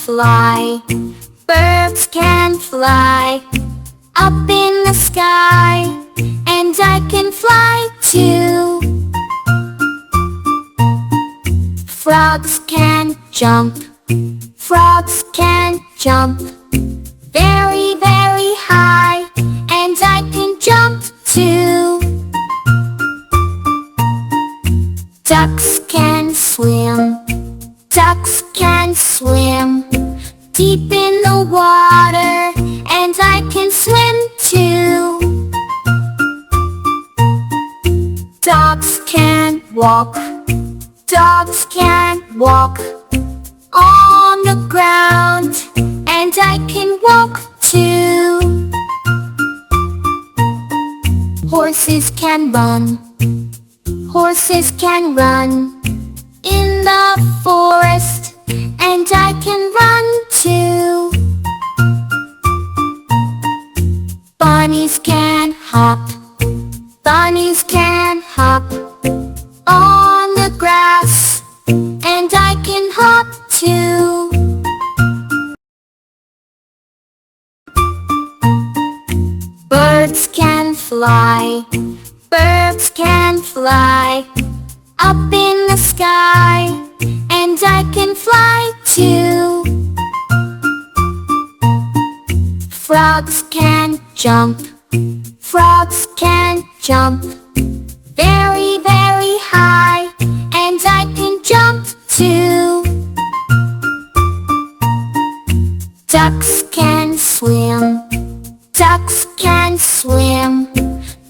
fly, birds can fly up in the sky, and I can fly too. Frogs can jump, frogs can jump very, very high, and I can jump too. Ducks can swim, ducks can swim deep in the water, and I can swim too. Dogs can walk, dogs can walk on the ground, and I can walk too. Horses can run, horses can run in the forest, and I can run too. Bunnies can hop, bunnies can hop on the grass, and I can hop too. Birds can fly, birds can fly up in the sky, and I can fly too. Frogs can jump, frogs can jump very, very high, and I can jump too. Ducks can swim, ducks can swim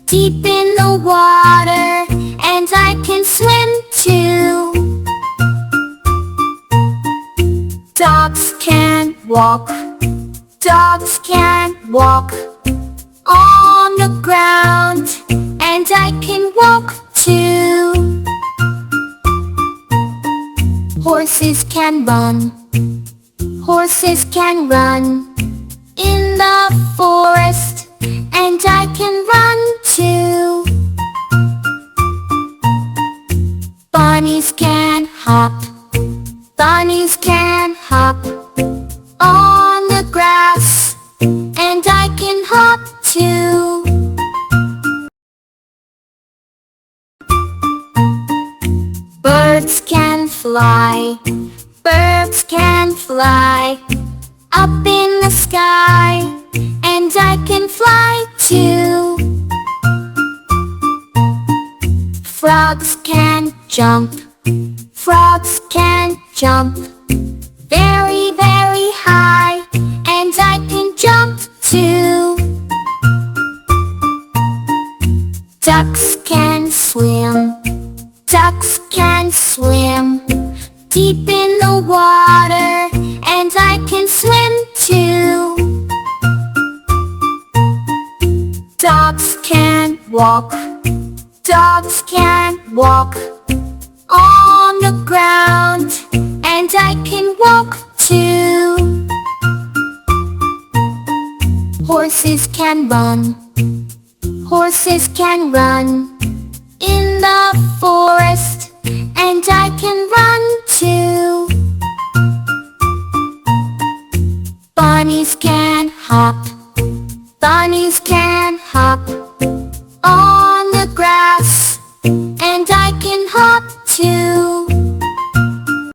deep in the water, and I can swim too. Dogs can walk, dogs can walk on the ground, and I can walk too. Horses can run, horses can run in the forest, and I can run too. Bunnies can hop, bunnies can hop on the grass, and I can hop too. Birds can fly, birds can fly up in the sky, and I can fly too. Frogs can jump, frogs can jump very, very high, and I can jump too. Ducks can swim, ducks can swim deep in the water, and I can swim too. Dogs can walk, dogs can walk on the ground, and I can walk too. Horses can run, horses can run in the forest, and I can